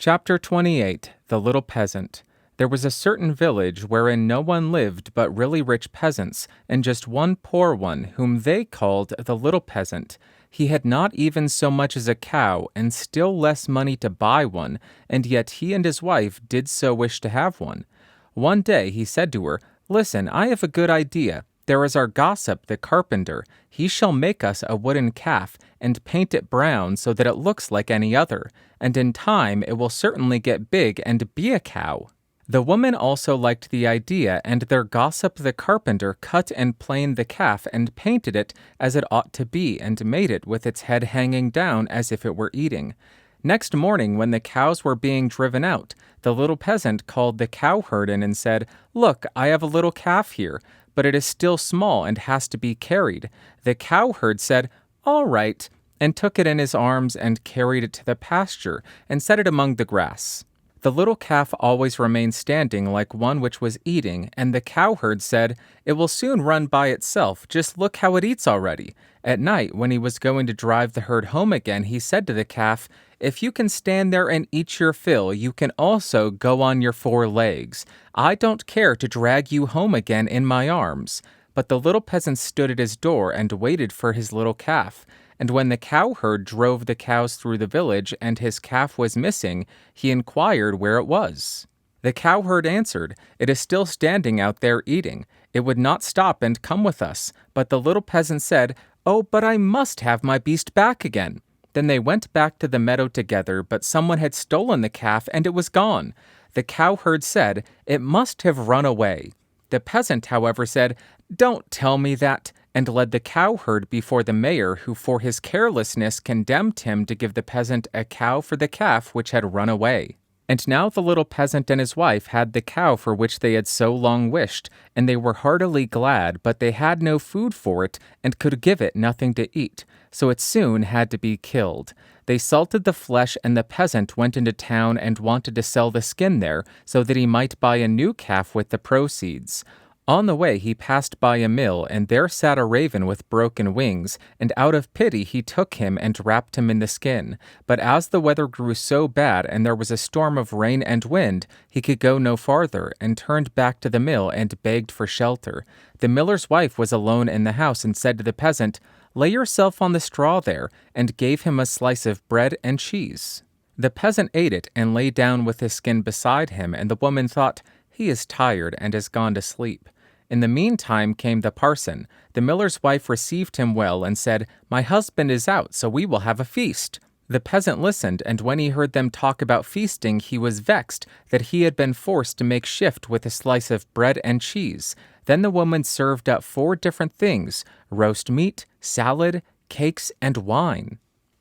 Chapter 28 The Little Peasant. There was a certain village wherein no one lived but really rich peasants, and just one poor one, whom they called the Little Peasant. He had not even so much as a cow, and still less money to buy one, and yet he and his wife did so wish to have one. One day he said to her, "Listen, I have a good idea. There is our gossip, the carpenter. He shall make us a wooden calf, and paint it brown so that it looks like any other, and in time it will certainly get big and be a cow." The woman also liked the idea, and their gossip the carpenter cut and planed the calf and painted it as it ought to be, and made it with its head hanging down as if it were eating. Next morning, when the cows were being driven out, the little peasant called the cowherd in and said, "Look, I have a little calf here, but it is still small and has to be carried." The cowherd said, "All right," and took it in his arms and carried it to the pasture and set it among the grass. The little calf always remained standing like one which was eating, and the cowherd said, "It will soon run by itself, just look how it eats already." At night, when he was going to drive the herd home again, he said to the calf, "If you can stand there and eat your fill, you can also go on your 4 legs. I don't care to drag you home again in my arms." But the little peasant stood at his door and waited for his little calf. And when the cowherd drove the cows through the village and his calf was missing, he inquired where it was. The cowherd answered, "It is still standing out there eating. It would not stop and come with us." But the little peasant said, "Oh, but I must have my beast back again." Then they went back to the meadow together, but someone had stolen the calf and it was gone. The cowherd said, "It must have run away." The peasant, however, said, "Don't tell me that," and led the cowherd before the mayor, who for his carelessness condemned him to give the peasant a cow for the calf which had run away. And now the little peasant and his wife had the cow for which they had so long wished, and they were heartily glad, but they had no food for it, and could give it nothing to eat, so it soon had to be killed. They salted the flesh, and the peasant went into town and wanted to sell the skin there, so that he might buy a new calf with the proceeds. On the way he passed by a mill, and there sat a raven with broken wings, and out of pity he took him and wrapped him in the skin. But as the weather grew so bad, and there was a storm of rain and wind, he could go no farther, and turned back to the mill and begged for shelter. The miller's wife was alone in the house, and said to the peasant, "Lay yourself on the straw there," and gave him a slice of bread and cheese. The peasant ate it, and lay down with his skin beside him, and the woman thought, "He is tired, and has gone to sleep." In the meantime came the parson. The miller's wife received him well, and said, "My husband is out, so we will have a feast." The peasant listened, and when he heard them talk about feasting, he was vexed that he had been forced to make shift with a slice of bread and cheese. Then the woman served up 4 different things: roast meat, salad, cakes, and wine.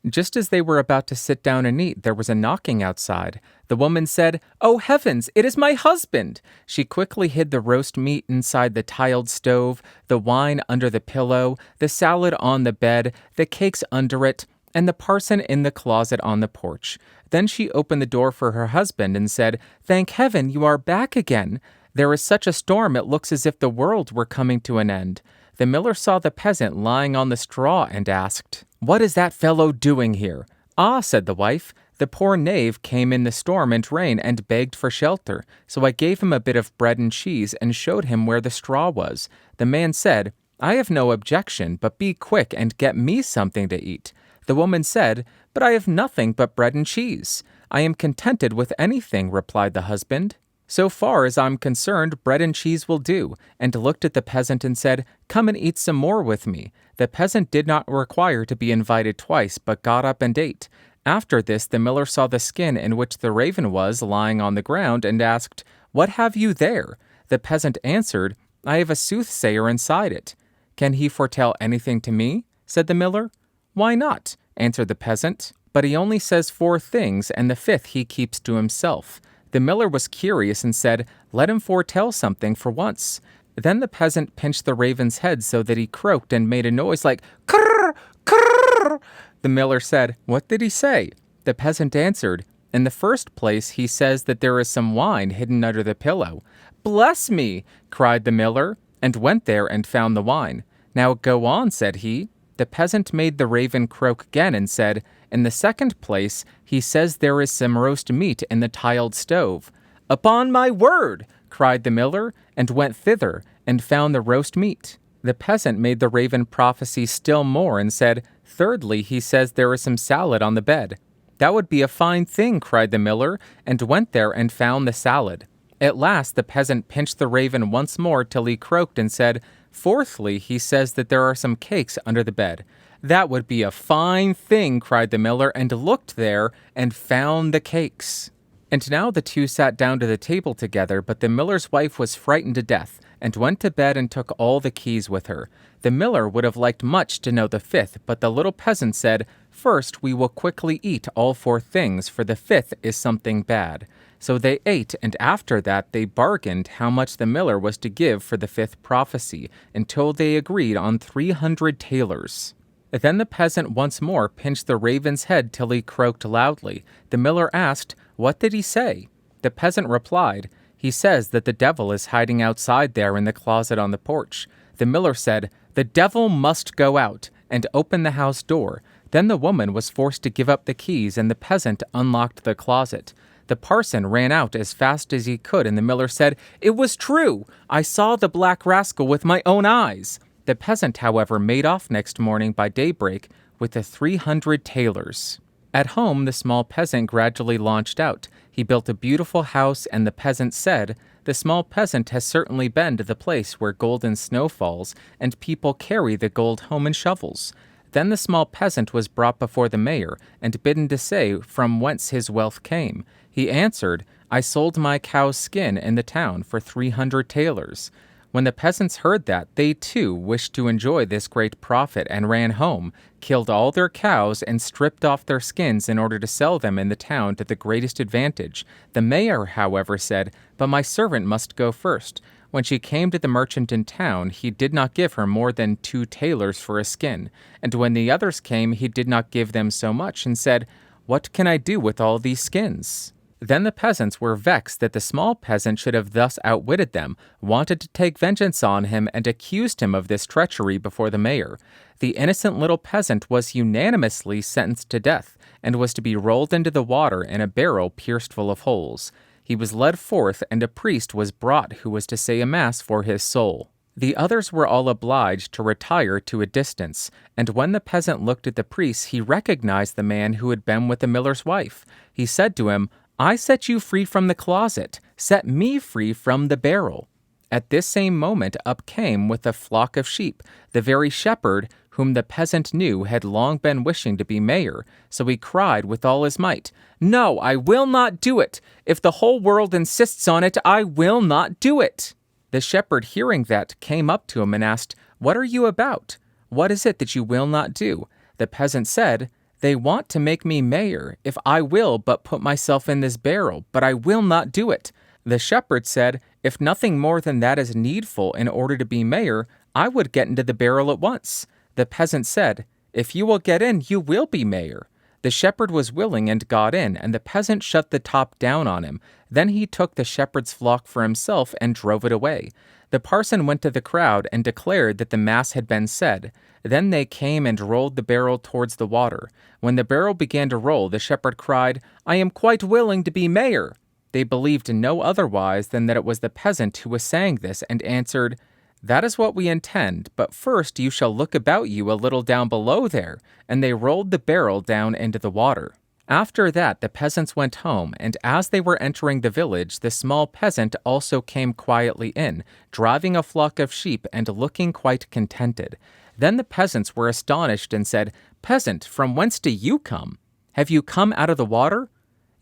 Just as they were about to sit down and eat, there was a knocking outside. The woman said, "Oh heavens, it is my husband!" She quickly hid the roast meat inside the tiled stove, the wine under the pillow, the salad on the bed, the cakes under it, and the parson in the closet on the porch. Then she opened the door for her husband and said, "Thank heaven you are back again. There is such a storm it looks as if the world were coming to an end." The miller saw the peasant lying on the straw and asked, "What is that fellow doing here?" "Ah," said the wife, "the poor knave came in the storm and rain and begged for shelter. So I gave him a bit of bread and cheese and showed him where the straw was." The man said, "I have no objection, but be quick and get me something to eat." The woman said, "But I have nothing but bread and cheese." "I am contented with anything," replied the husband. "So far as I'm concerned, bread and cheese will do," and looked at the peasant and said, "Come and eat some more with me." The peasant did not require to be invited twice, but got up and ate. After this, the miller saw the skin in which the raven was lying on the ground, and asked, "What have you there?" The peasant answered, "I have a soothsayer inside it." "Can he foretell anything to me?" said the miller. "Why not?" answered the peasant. "But he only says 4 things, and the 5th he keeps to himself." The miller was curious and said, "Let him foretell something for once." Then the peasant pinched the raven's head so that he croaked and made a noise like "Krrr, krrr." The miller said, "What did he say?" The peasant answered, "In the first place he says that there is some wine hidden under the pillow." "Bless me!" cried the miller, and went there and found the wine. "Now go on," said he. The peasant made the raven croak again and said, In the second place, he says there is some roast meat in the tiled stove. Upon my word, cried the miller, and went thither, and found the roast meat. The peasant made the raven prophesy still more, and said, thirdly, he says there is some salad on the bed. That would be a fine thing, cried the miller, and went there and found the salad. At last the peasant pinched the raven once more till he croaked and said, fourthly, he says that there are some cakes under the bed. That would be a fine thing, cried the miller, and looked there, and found the cakes. And now the two sat down to the table together, but the miller's wife was frightened to death, and went to bed and took all the keys with her. The miller would have liked much to know the fifth, but the little peasant said, first we will quickly eat all four things, for the fifth is something bad. So they ate, and after that they bargained how much the miller was to give for the fifth prophecy, until they agreed on 300 talers. Then the peasant once more pinched the raven's head till he croaked loudly. The miller asked, what did he say? The peasant replied, he says that the devil is hiding outside there in the closet on the porch. The miller said, the devil must go out, and open the house door. Then the woman was forced to give up the keys, and the peasant unlocked the closet. The parson ran out as fast as he could, and the miller said, it was true! I saw the black rascal with my own eyes. The peasant, however, made off next morning by daybreak with the 300 talers. At home, the small peasant gradually launched out. He built a beautiful house, and the peasant said, the small peasant has certainly been to the place where golden snow falls, and people carry the gold home in shovels. Then the small peasant was brought before the mayor, and bidden to say from whence his wealth came. He answered, I sold my cow's skin in the town for 300 talers. When the peasants heard that, they too wished to enjoy this great profit, and ran home, killed all their cows, and stripped off their skins in order to sell them in the town to the greatest advantage. The mayor, however, said, but my servant must go first. When she came to the merchant in town, he did not give her more than 2 talers for a skin. And when the others came, he did not give them so much, and said, what can I do with all these skins? Then the peasants were vexed that the small peasant should have thus outwitted them, wanted to take vengeance on him, and accused him of this treachery before the mayor. The innocent little peasant was unanimously sentenced to death, and was to be rolled into the water in a barrel pierced full of holes. He was led forth, and a priest was brought who was to say a mass for his soul. The others were all obliged to retire to a distance, and when the peasant looked at the priest, he recognized the man who had been with the miller's wife. He said to him, I set you free from the closet, set me free from the barrel. At this same moment up came with a flock of sheep the very shepherd whom the peasant knew had long been wishing to be mayor, so he cried with all his might, no, I will not do it. If the whole world insists on it, I will not do it. The shepherd, hearing that, came up to him and asked, what are you about? What is it that you will not do? The peasant said, they want to make me mayor, if I will but put myself in this barrel, but I will not do it. The shepherd said, if nothing more than that is needful in order to be mayor, I would get into the barrel at once. The peasant said, if you will get in, you will be mayor. The shepherd was willing and got in, and the peasant shut the top down on him. Then he took the shepherd's flock for himself and drove it away. The parson went to the crowd and declared that the mass had been said. Then they came and rolled the barrel towards the water. When the barrel began to roll, the shepherd cried, I am quite willing to be mayor. They believed no otherwise than that it was the peasant who was saying this, and answered, that is what we intend, but first you shall look about you a little down below there. And they rolled the barrel down into the water. After that the peasants went home, and as they were entering the village, the small peasant also came quietly in, driving a flock of sheep and looking quite contented. Then the peasants were astonished and said, Peasant, from whence do you come? Have you come out of the water?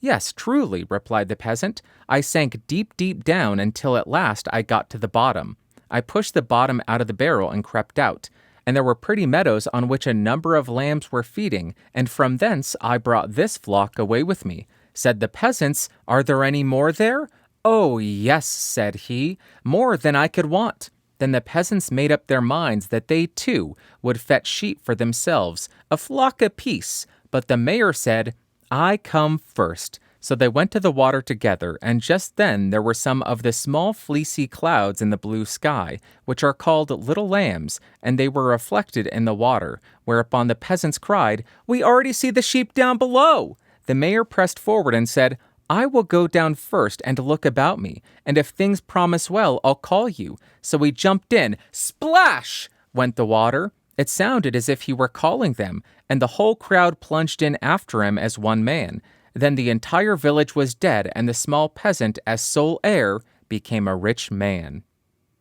Yes, truly, replied the peasant. I sank deep, deep down until at last I got to the bottom. I pushed the bottom out of the barrel and crept out. And there were pretty meadows on which a number of lambs were feeding, and from thence I brought this flock away with me. Said the peasants, Are there any more there? Oh, yes, said he, more than I could want. Then the peasants made up their minds that they too would fetch sheep for themselves, a flock apiece. But the mayor said, I come first. So they went to the water together, and just then there were some of the small fleecy clouds in the blue sky, which are called little lambs, and they were reflected in the water, whereupon the peasants cried, "We already see the sheep down below!" The mayor pressed forward and said, "I will go down first and look about me, and if things promise well, I'll call you." So he jumped in. Splash! Went the water. It sounded as if he were calling them, and the whole crowd plunged in after him as one man. Then the entire village was dead, and the small peasant, as sole heir, became a rich man.